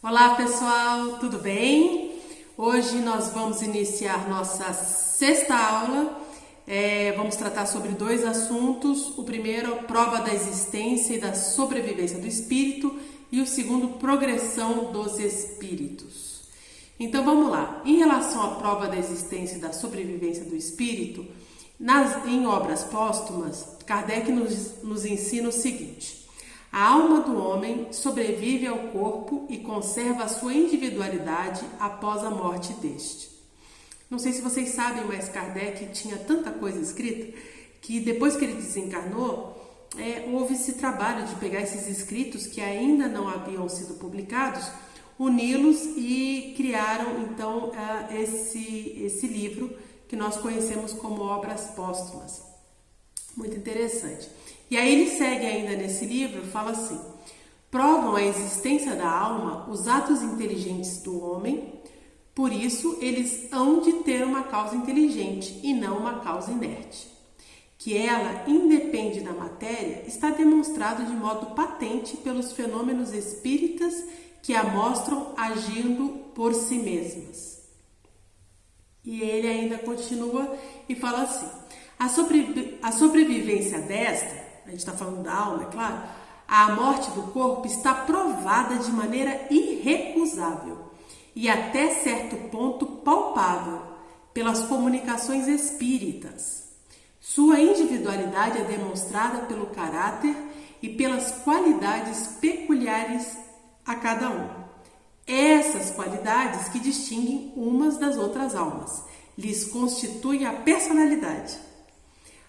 Olá pessoal, tudo bem? Hoje nós vamos iniciar nossa sexta aula. Vamos tratar sobre dois assuntos. O primeiro, prova da existência e da sobrevivência do espírito, e o segundo, progressão dos espíritos. Então vamos lá. Em relação à prova da existência e da sobrevivência do espírito, em obras póstumas, Kardec nos ensina o seguinte: a alma do homem sobrevive ao corpo e conserva a sua individualidade após a morte deste. Não sei se vocês sabem, mas Kardec tinha tanta coisa escrita que depois que ele desencarnou, houve esse trabalho de pegar esses escritos que ainda não haviam sido publicados, uni-los e criaram então esse livro que nós conhecemos como obras póstumas. Muito interessante. E aí ele segue ainda nesse livro, fala assim: provam a existência da alma os atos inteligentes do homem, por isso eles hão de ter uma causa inteligente e não uma causa inerte. Que ela independe da matéria está demonstrado de modo patente pelos fenômenos espíritas que a mostram agindo por si mesmas. E ele ainda continua e fala assim: a sobrevivência desta, a gente está falando da alma, é claro, a morte do corpo está provada de maneira irrecusável e até certo ponto palpável pelas comunicações espíritas. Sua individualidade é demonstrada pelo caráter e pelas qualidades peculiares a cada um. Essas qualidades que distinguem umas das outras almas, lhes constituem a personalidade.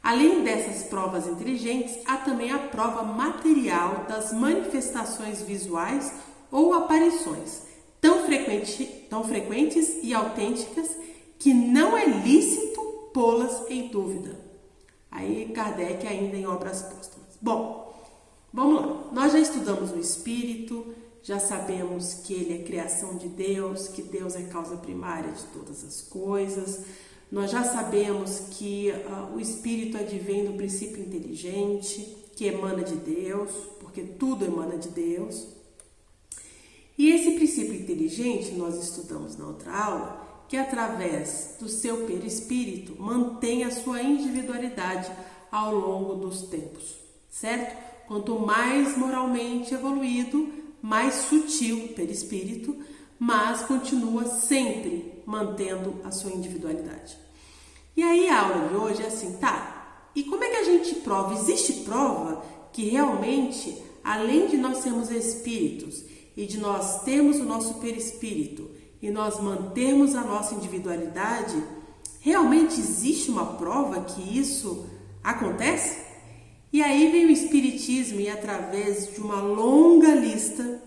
Além dessas provas inteligentes, há também a prova material das manifestações visuais ou aparições, tão frequentes e autênticas que não é lícito pô-las em dúvida. Aí Kardec ainda em obras póstumas. Bom, vamos lá. Nós já estudamos o espírito, já sabemos que ele é criação de Deus, que Deus é causa primária de todas as coisas. Nós já sabemos que o espírito advém do princípio inteligente, que emana de Deus, porque tudo emana de Deus. E esse princípio inteligente, nós estudamos na outra aula, que através do seu perispírito mantém a sua individualidade ao longo dos tempos, certo? Quanto mais moralmente evoluído, mais sutil o perispírito, mas continua sempre mantendo a sua individualidade. E aí a aula de hoje é assim, tá? E como é que a gente prova? Existe prova que realmente, além de nós sermos espíritos e de nós termos o nosso perispírito e nós mantermos a nossa individualidade, realmente existe uma prova que isso acontece? E aí vem o espiritismo e através de uma longa lista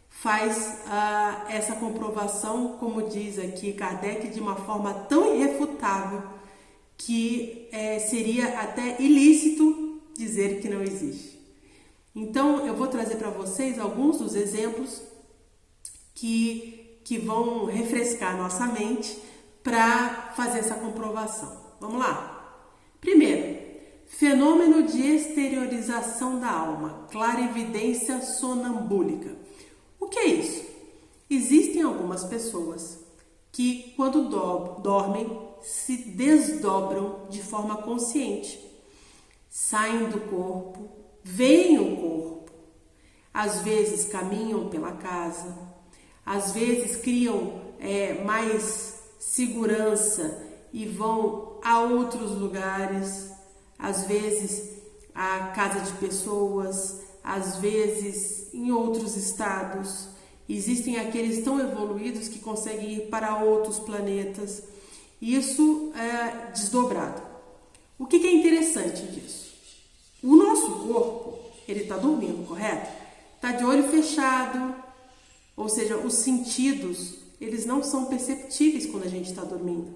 faz essa comprovação, como diz aqui Kardec, de uma forma tão irrefutável que seria até ilícito dizer que não existe. Então eu vou trazer para vocês alguns dos exemplos que vão refrescar nossa mente para fazer essa comprovação. Vamos lá? Primeiro, fenômeno de exteriorização da alma, clarividência sonambúlica. O que é isso? Existem algumas pessoas que, quando dormem, se desdobram de forma consciente. Saem do corpo, veem o corpo. Às vezes caminham pela casa, às vezes criam mais segurança e vão a outros lugares, às vezes a casa de pessoas, às vezes em outros estados. Existem aqueles tão evoluídos que conseguem ir para outros planetas. Isso é desdobrado. O que é interessante disso? O nosso corpo, ele está dormindo, correto? Está de olho fechado, ou seja, os sentidos, eles não são perceptíveis quando a gente está dormindo.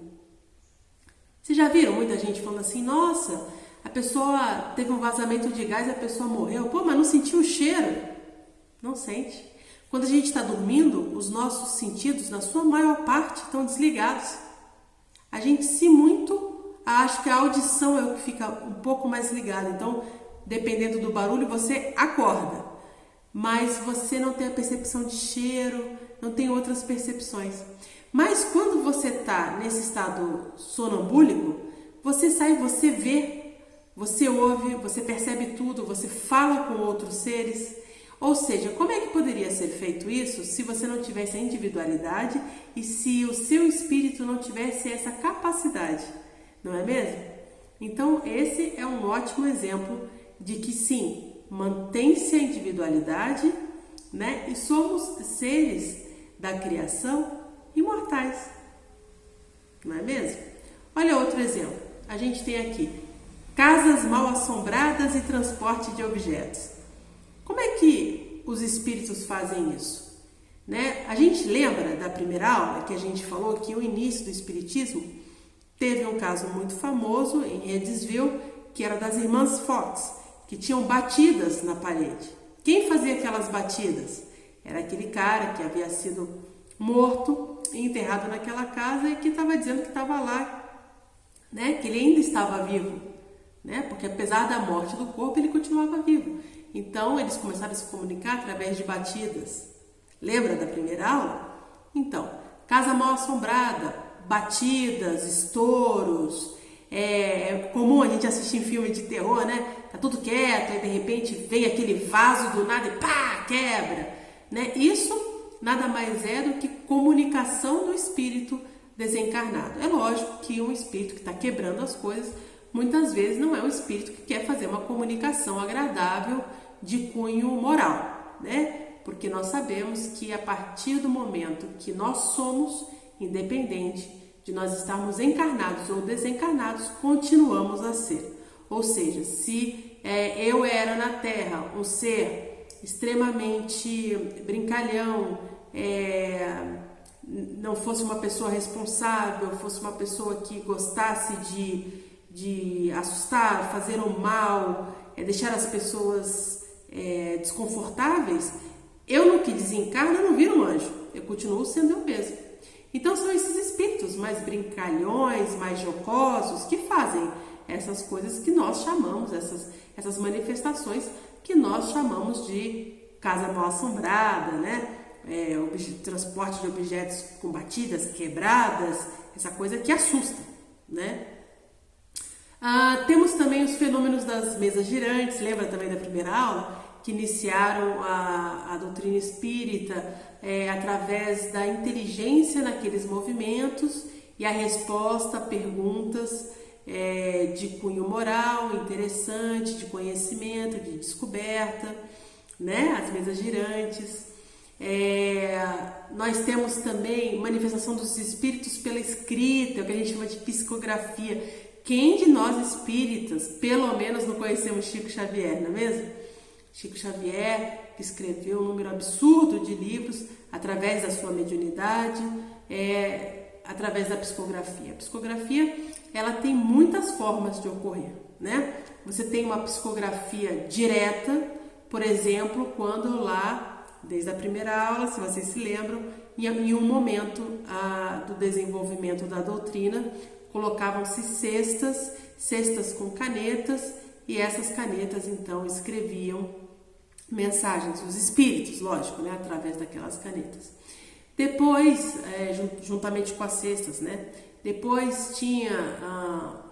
Vocês já viram muita gente falando assim, nossa, a pessoa teve um vazamento de gás e a pessoa morreu. Pô, mas não sentiu o cheiro? Não sente. Quando a gente está dormindo, os nossos sentidos, na sua maior parte, estão desligados. A gente, se muito, acho que a audição é o que fica um pouco mais ligada. Então, dependendo do barulho, você acorda. mas você não tem a percepção de cheiro, não tem outras percepções. Mas quando você está nesse estado sonambúlico, você sai, você vê, você ouve, você percebe tudo, você fala com outros seres. Ou seja, como é que poderia ser feito isso se você não tivesse a individualidade e se o seu espírito não tivesse essa capacidade, não é mesmo? Então, esse é um ótimo exemplo de que sim, mantém-se a individualidade, né? E somos seres da criação imortais, não é mesmo? Olha outro exemplo. A gente tem aqui casas mal assombradas e transporte de objetos. Como é que os espíritos fazem isso? Né? A gente lembra da primeira aula que a gente falou que o início do espiritismo teve um caso muito famoso em Edesville, que era das irmãs Fox, que tinham batidas na parede. Quem fazia aquelas batidas? Era aquele cara que havia sido morto e enterrado naquela casa e que estava dizendo que estava lá, né? Que ele ainda estava vivo, né? Porque apesar da morte do corpo, ele continuava vivo. Então, eles começaram a se comunicar através de batidas. Lembra da primeira aula? Então, casa mal assombrada, batidas, estouros. É comum a gente assistir em filme de terror, né? Tá tudo quieto, aí de repente vem aquele vaso do nada e pá, quebra, né? Isso nada mais é do que comunicação do espírito desencarnado. É lógico que um espírito que está quebrando as coisas, muitas vezes não é um espírito que quer fazer uma comunicação agradável de cunho moral, né? Porque nós sabemos que a partir do momento que nós somos, independente de nós estarmos encarnados ou desencarnados, continuamos a ser. Ou seja, se eu era na Terra um ser extremamente brincalhão, não fosse uma pessoa responsável, fosse uma pessoa que gostasse de assustar, fazer o mal, deixar as pessoas desconfortáveis, eu no que desencarno não viro um anjo, eu continuo sendo eu mesmo. Então são esses espíritos mais brincalhões, mais jocosos, que fazem essas coisas que nós chamamos, essas manifestações que nós chamamos de casa mal assombrada, né? Transporte de objetos com batidas, quebradas, essa coisa que assusta, né? Temos também os fenômenos das mesas girantes, lembra também da primeira aula? Que iniciaram a doutrina espírita através da inteligência naqueles movimentos e a resposta a perguntas de cunho moral, interessante, de conhecimento, de descoberta, né? As mesas girantes. Nós temos também manifestação dos espíritos pela escrita, o que a gente chama de psicografia. Quem de nós espíritas, pelo menos, não conhecemos Chico Xavier, não é mesmo? Chico Xavier, que escreveu um número absurdo de livros através da sua mediunidade, através da psicografia. A psicografia, ela tem muitas formas de ocorrer, né? Você tem uma psicografia direta, por exemplo, quando lá, desde a primeira aula, se vocês se lembram, em um momento do desenvolvimento da doutrina, colocavam-se cestas com canetas, e essas canetas, então, escreviam mensagens, os espíritos, lógico, né, através daquelas canetas. Depois, juntamente com as cestas, né, depois tinha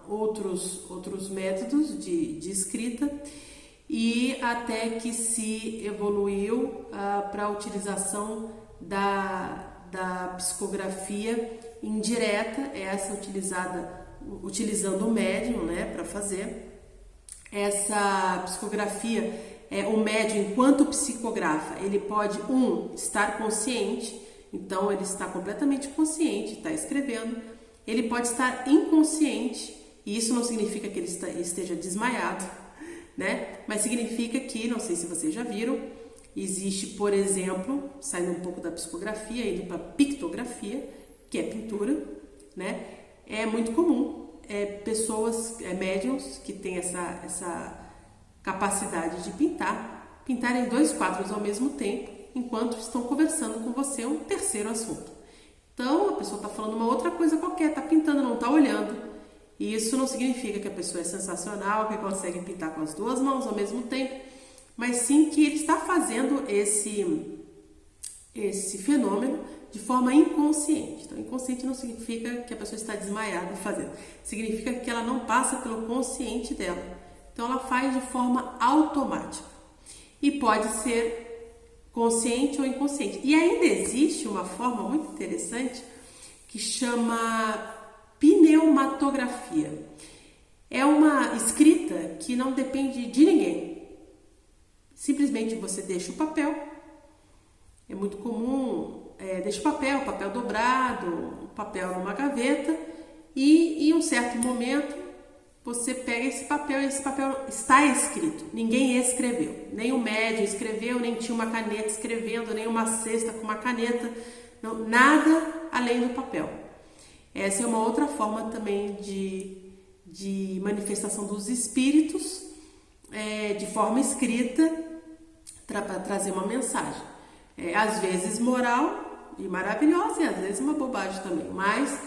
outros métodos de escrita, e até que se evoluiu para a utilização da psicografia indireta, essa utilizando o médium, né, para fazer. Essa psicografia, o médium, enquanto psicografa, ele pode, estar consciente, então ele está completamente consciente, está escrevendo. Ele pode estar inconsciente, e isso não significa que ele esteja desmaiado, né? Mas significa que, não sei se vocês já viram, existe, por exemplo, saindo um pouco da psicografia, indo para a pictografia, que é pintura, né? É muito comum pessoas, médiums, que têm essa capacidade de pintarem 2 quadros ao mesmo tempo, enquanto estão conversando com você um terceiro assunto. Então, a pessoa está falando uma outra coisa qualquer, está pintando, não está olhando. E isso não significa que a pessoa é sensacional, que consegue pintar com as 2 mãos ao mesmo tempo. mas sim que ele está fazendo esse fenômeno de forma inconsciente. Então, inconsciente não significa que a pessoa está desmaiada fazendo, significa que ela não passa pelo consciente dela. Então, ela faz de forma automática e pode ser consciente ou inconsciente. E ainda existe uma forma muito interessante que chama pneumatografia. É uma escrita que não depende de ninguém. Simplesmente você deixa o papel. É muito comum, deixa o papel dobrado, o papel numa gaveta e em um certo momento você pega esse papel e esse papel está escrito. Ninguém escreveu, nem o médium escreveu, nem tinha uma caneta escrevendo, nem uma cesta com uma caneta, não, nada além do papel. Essa é uma outra forma também de manifestação dos espíritos, de forma escrita, para trazer uma mensagem. Às vezes moral e maravilhosa, e às vezes uma bobagem também, mas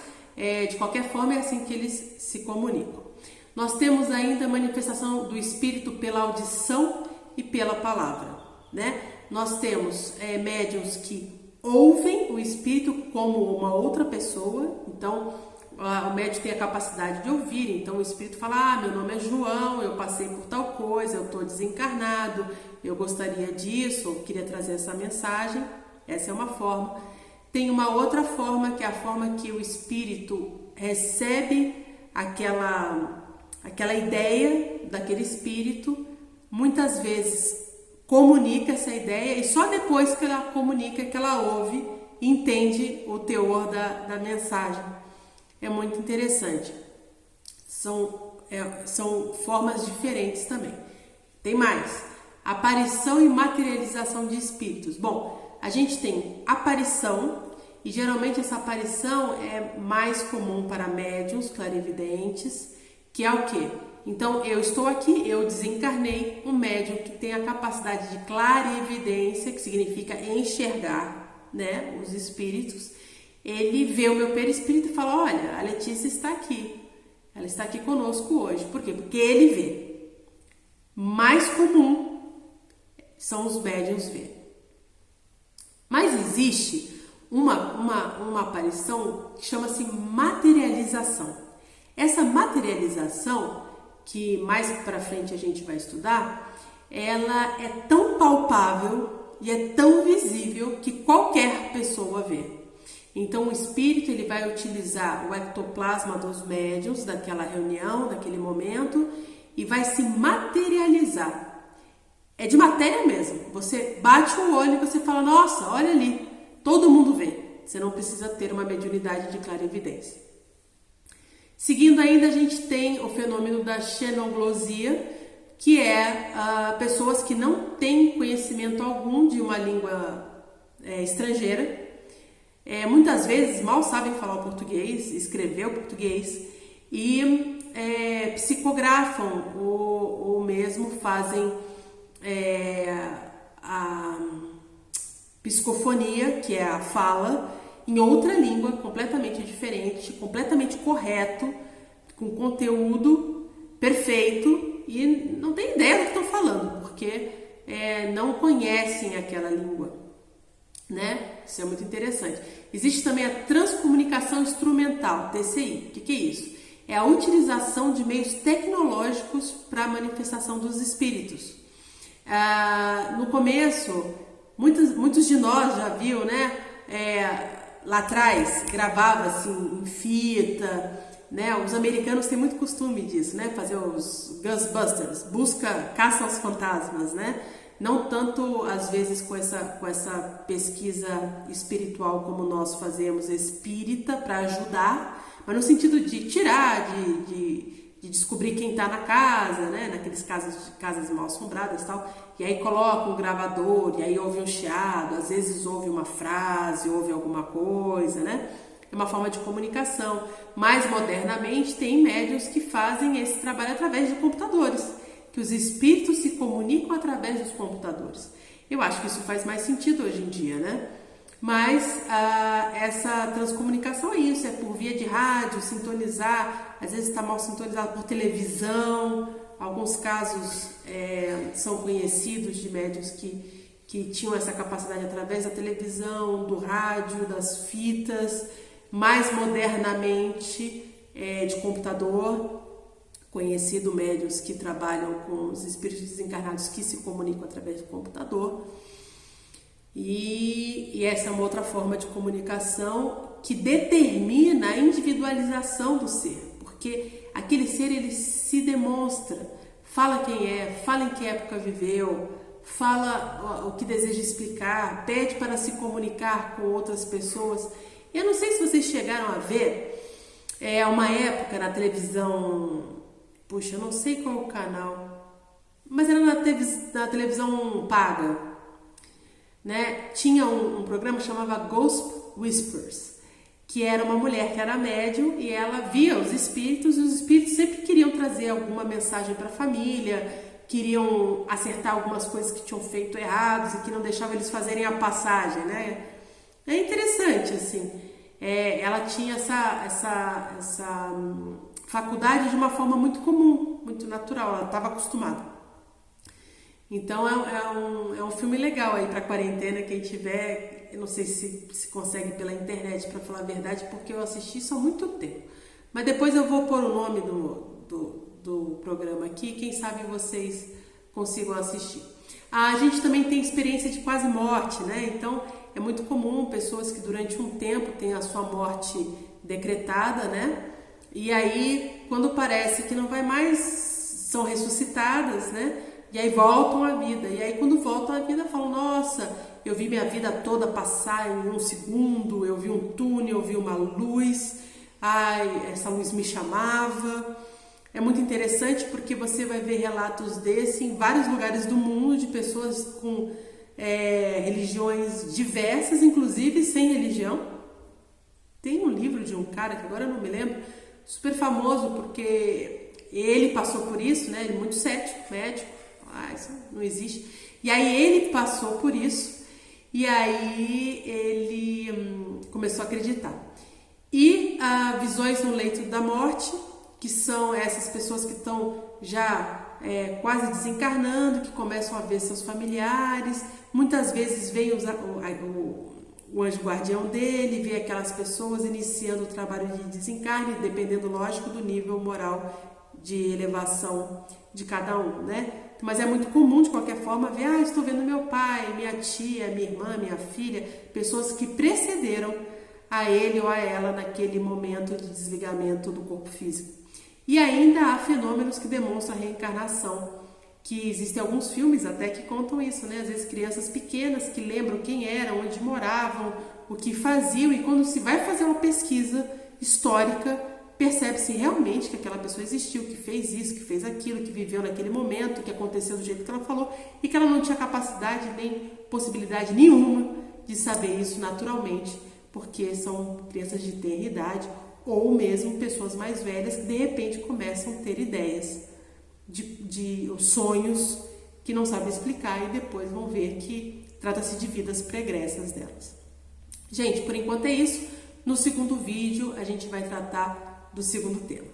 de qualquer forma é assim que eles se comunicam. Nós temos ainda a manifestação do espírito pela audição e pela palavra, né? Nós temos médiuns que ouvem o espírito como uma outra pessoa. Então o médium tem a capacidade de ouvir, então o espírito fala: meu nome é João, eu passei por tal coisa, eu estou desencarnado, eu gostaria disso, eu queria trazer essa mensagem. Essa é uma forma. Tem uma outra forma, que é a forma que o espírito recebe aquela ideia daquele espírito, muitas vezes comunica essa ideia e só depois que ela comunica, que ela ouve e entende o teor da mensagem. É muito interessante. São formas diferentes também. Tem mais. Aparição e materialização de espíritos. Bom, a gente tem aparição, e geralmente essa aparição é mais comum para médiuns clarividentes, que é o quê? Então, eu estou aqui, eu desencarnei, um médium que tem a capacidade de clarividência, que significa enxergar, né, os espíritos. Ele vê o meu perispírito e fala: olha, a Letícia está aqui, ela está aqui conosco hoje. Por quê? Porque ele vê. Mais comum são os médiuns ver. Mas existe uma aparição que chama-se materialização. Essa materialização, que mais para frente a gente vai estudar, ela é tão palpável e é tão visível que qualquer pessoa vê. Então o espírito ele vai utilizar o ectoplasma dos médiuns daquela reunião, daquele momento, e vai se materializar. É de matéria mesmo. Você bate o olho e você fala: nossa, olha ali, todo mundo vê. Você não precisa ter uma mediunidade de clarividência. Seguindo ainda, a gente tem o fenômeno da xenoglosia, que é pessoas que não têm conhecimento algum de uma língua estrangeira. Muitas vezes mal sabem falar o português, escrever o português, e psicografam ou mesmo fazem a psicofonia, que é a fala, em outra língua completamente diferente, completamente correto, com conteúdo perfeito, e não tem ideia do que estão falando, porque não conhecem aquela língua, né? Isso é muito interessante. Existe também a transcomunicação instrumental, TCI. O que é isso? É a utilização de meios tecnológicos para a manifestação dos espíritos. No começo, muitos de nós já viu, né? Lá atrás, gravava assim em fita, né? Os americanos têm muito costume disso, né? Fazer os Ghostbusters, caça aos fantasmas, né? Não tanto às vezes com essa pesquisa espiritual como nós fazemos, espírita, para ajudar, mas no sentido de tirar, de descobrir quem está na casa, né? Naqueles casas mal assombradas e tal, e aí coloca um gravador, e aí ouve um chiado, às vezes ouve uma frase, ouve alguma coisa, né? É uma forma de comunicação. Mais modernamente, tem médiuns que fazem esse trabalho através de computadores, que os espíritos se comunicam através dos computadores. Eu acho que isso faz mais sentido hoje em dia, né? Mas essa transcomunicação é isso, é por via de rádio, sintonizar, às vezes está mal sintonizado por televisão, Alguns casos são conhecidos de médiuns que tinham essa capacidade através da televisão, do rádio, das fitas, mais modernamente de computador, conhecido médiuns que trabalham com os espíritos desencarnados que se comunicam através do computador. E essa é uma outra forma de comunicação que determina a individualização do ser, porque aquele ser ele se demonstra, fala quem é, fala em que época viveu, fala o que deseja explicar, pede para se comunicar com outras pessoas. Eu não sei se vocês chegaram a ver, uma época na televisão, puxa, eu não sei qual o canal, mas era na televisão paga, né? Tinha um programa que chamava Ghost Whispers, que era uma mulher que era médium e ela via os espíritos, e os espíritos sempre queriam trazer alguma mensagem para a família, queriam acertar algumas coisas que tinham feito errados e que não deixavam eles fazerem a passagem, né? É interessante, assim. Ela tinha essa faculdade de uma forma muito comum, muito natural, ela estava acostumada. Então é um filme legal aí para quarentena, quem tiver, eu não sei se consegue pela internet, para falar a verdade, porque eu assisti isso há muito tempo. Mas depois eu vou pôr o nome do programa aqui, quem sabe vocês consigam assistir. A gente também tem experiência de quase morte, né? Então é muito comum pessoas que durante um tempo têm a sua morte decretada, né? E aí quando parece que não vai mais, são ressuscitadas, né? E aí voltam à vida. E aí quando voltam à vida falam, nossa, eu vi minha vida toda passar em um segundo, eu vi um túnel, eu vi uma luz, ai, essa luz me chamava. É muito interessante porque você vai ver relatos desse em vários lugares do mundo, de pessoas com religiões diversas, inclusive sem religião. Tem um livro de um cara, que agora eu não me lembro, super famoso porque ele passou por isso, né? Ele é muito cético, médico, isso não existe. E aí ele passou por isso e aí ele começou a acreditar. E visões no leito da morte, que são essas pessoas que estão já quase desencarnando, que começam a ver seus familiares, muitas vezes vem o anjo guardião dele, vê aquelas pessoas iniciando o trabalho de desencarne, dependendo, lógico, do nível moral de elevação de cada um, né? Mas é muito comum, de qualquer forma, ver, estou vendo meu pai, minha tia, minha irmã, minha filha, pessoas que precederam a ele ou a ela naquele momento de desligamento do corpo físico. E ainda há fenômenos que demonstram a reencarnação, que existem alguns filmes até que contam isso, né? Às vezes crianças pequenas que lembram quem eram, onde moravam, o que faziam, e quando se vai fazer uma pesquisa histórica, percebe-se realmente que aquela pessoa existiu, que fez isso, que fez aquilo, que viveu naquele momento, que aconteceu do jeito que ela falou, e que ela não tinha capacidade nem possibilidade nenhuma de saber isso naturalmente, porque são crianças de tenra idade, ou mesmo pessoas mais velhas que de repente começam a ter ideias de sonhos que não sabem explicar e depois vão ver que trata-se de vidas pregressas delas. Gente, por enquanto é isso. No segundo vídeo a gente vai tratar do segundo tema.